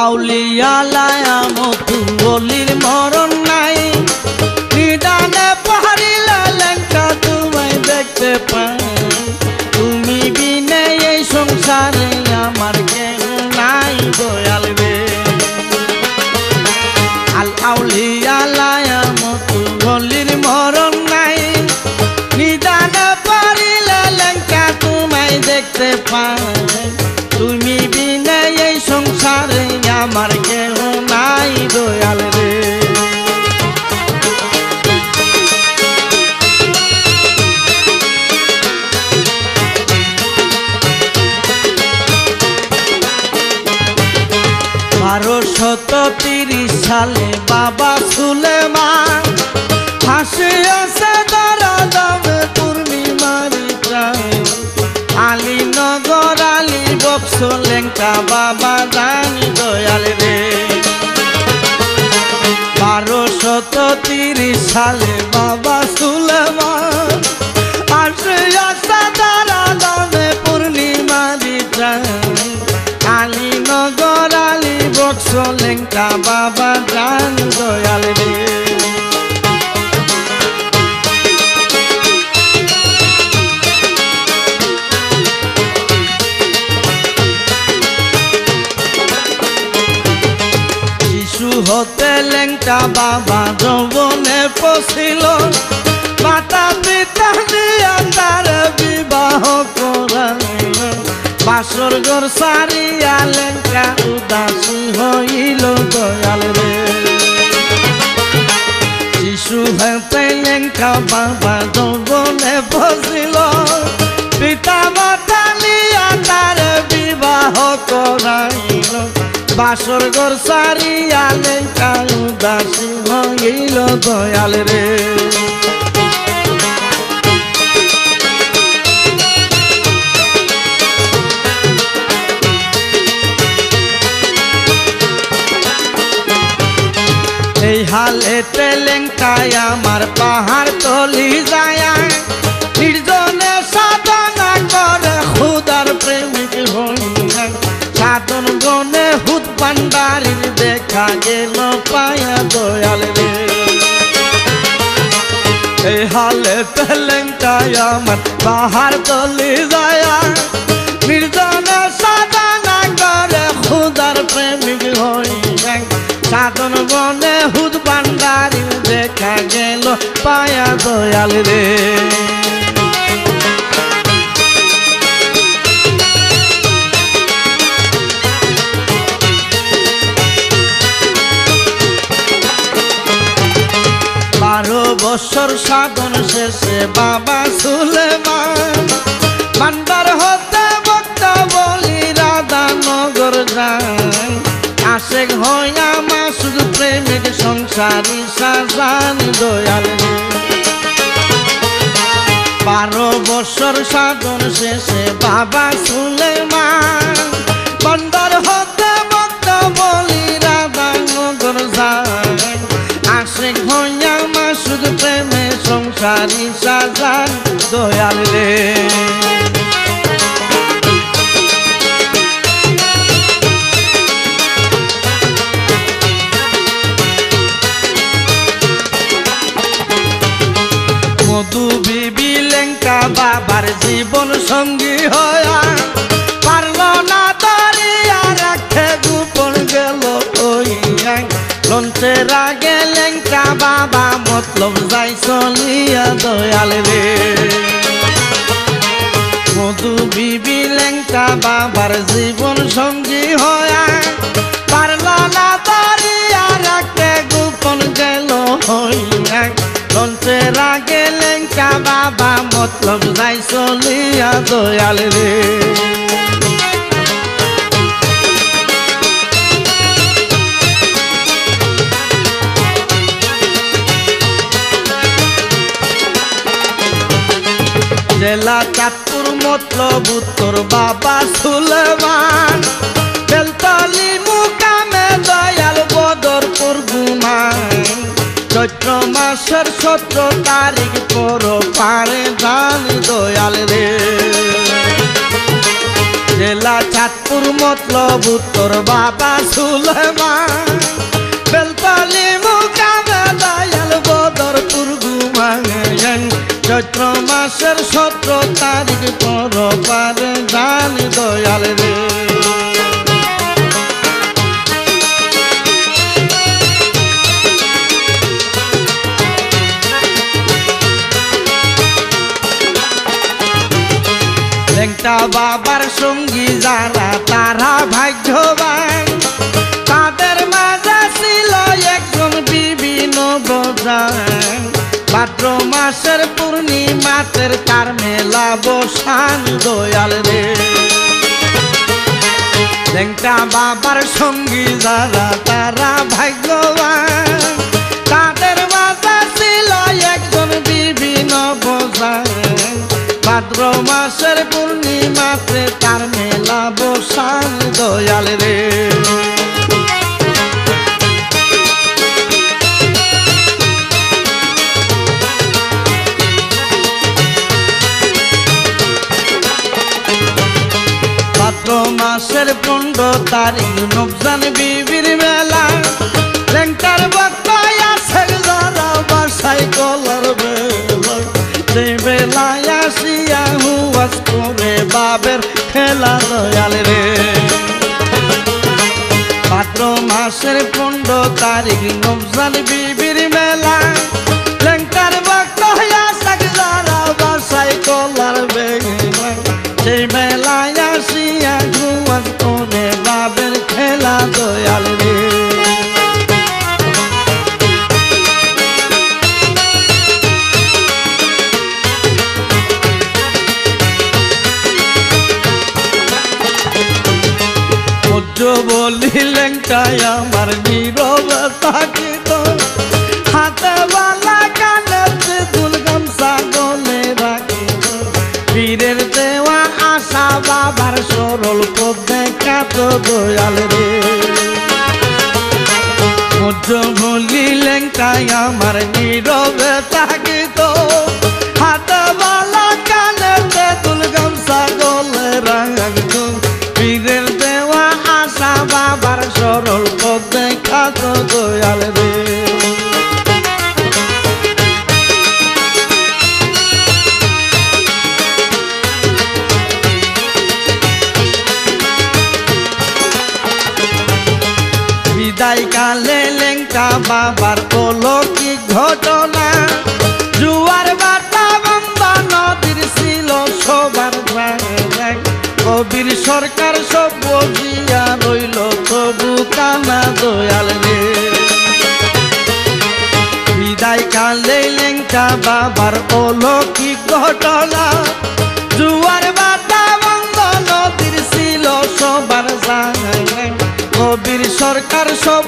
আউলিয়া লায়া মতু বলির মরণ নাই নিদানে পাহাড়িলা লেঙ্কা তোমায় দেখতে পাই তুমি বিনে এই সংসারে আমার কেউ নাই দয়াল রে আল আউলিয়া লায়া মতু বলির মরণ নাই নিদানে পাহাড়িলা লেঙ্কা তোমায় দেখতে পাই তুমি বিনে এই সংসারে আমার কেউ নাই দয়াল রে $1230 সালে বাবা সুলেমান হাসি আছে ধরা দামে পূর্ণিমার আলীনগর আলী বক্স লেঙ্কা বাবা জানি দয়াল রে 1230 সালে বাবা সুলেমান হাসি আছে ধরা দামে পূর্ণিমার আলীনগর আলী বক্স লেঙ্কা বাবা জানি দয়াল রে হতে লেঙ্কা বাবা যৌবনে পছিল মাতা পিতা দিয়া তার বিবাহ করাইল বাসর ঘর সারিয়া লেঙ্কা উদাসী হইল দয়াল রে শিশু হতে লেঙ্কা বাবা যৌবনে পছিল পিতা মাতা দিয়া তার বিবাহ করাইল বাসর ঘর সারিয়া লেঙ্কা উদাসী হইল দয়াল রে এই হালেতে লেঙ্কায় আমার পাহাড় তলি যায় নির্জনে সাধনা করে খুদার প্রেমিক হইয়া সাধন গনে হুদ ভান্ডারির দেখা গেল পায়া দয়াল রে এই হালেতে লেঙ্কায় আমার পাহাড় তলি যায় নির্জনে সাধনা করে খুদার প্রেমিক হইয়া সাধন বনে হুদ ভান্ডারির দেখা গেল পায়া দয়াল রে বছর সাধন শেষে বাবা সুলেমান ভান্ডার হতে বক্তা বলি রাধানগর যায় আশেক হইয়া মাসুদ প্রেমিক সংসারী সাজান দয়াল রে 12 বছর সাধন শেষে বাবা সুলেমান ভান্ডার হতে বক্তা বলি রাধানগর যায় আশেক হইয়া মাসুদ প্রেমে সংসারী সাজান দয়াল রে মধু বিবি লেঙ্কা বাবার জীবন সঙ্গী হয়া পারল না দাঁড়িয়া রাখতে গোপন গেল হইয়া লঞ্চে রাগে লেঙ্কা বাবা মতলব যাই চলিয়া দয়াল রে মধু বিবি লেঙ্কা বাবার জীবন সঙ্গী হয়া পারল না দাঁড়িয়া রাখতে গোপন গেল হইয়া লঞ্চে রাগে লেঙ্কা বাবা মতলব যাই চলিয়া দয়াল রে জেলা চাঁদপুর মতলব উত্তর বাবা সুলেমান বেলতলি মুকামে দয়াল বদরপুর ঘুমায় চৈত্র মাসের 17 তারিখ পর পারে জান দয়াল রে জেলা চাঁদপুর মতলব উত্তর বাবা সুলেমান বেলতলি মুকামে দয়াল বদরপুর ঘুমাঙ্গেন চৈত্র মাসের 17 তারিখ পর পারে জান দয়াল রে লেংটা বাবার সঙ্গী যারা তারা ভাগ্যবান তাদের মাঝে ছিল একজন বিবি নবজান ভাদ্র মাসের পূর্ণিমাতের তার মেলা বসান দয়াল রে লেংটা বাবার সঙ্গী যারা তারা ভাগ্যবান তাদের মাঝে ছিল একজন বিবি নবজান ভাদ্র মাসের পূর্ণিমাতে তার মেলা বসান দয়াল রে ভাদ্র মাসের 15 তারিখ নবজান বিবির মেলা লেংটার বক্তায় আছে যারা বাসায় কলার বেলা সেই বেলায় আসিয়া হুয়াস করে বাবের খেলা দয়াল রে ভাদ্র মাসের 15 তারিখ নবজান বিবির মেলা লেংটার বক্তায় আছে যারা বাসায় কলার বেলা সেই বেলায় আসিয়া হুয়াস করে বাবের খেলা দয়াল রে বলি লেংটাই আমার নীরবে থাকিত হাতে বালা কানেতে দুল গামছা গলে রাখিত পীরের দেওয়া আশা বাবার সরল পথ দেখাত দয়াল রে বলি লেংটাই আমার নীরবে থাকিত হাতে বালা কানেতে দুল গামছা গলে রাখিত পীরের দেওয়া আশা বাবার সরল পথ দেখাত দয়াল রে বিদায় কালে লেংটা বাবার অলৌকিক ঘটনা জুয়ার বাটা বন্ধা নদীর ছিল সবার কবির সরকার সব বজিয়া রইল তবু কানা দয়াল রে বিদায় কালে লেংটা বাবার অলৌকিক ঘটনা জুয়ার বাটা বন্ধ নদীর ছিল সবার জান কবির সরকার সব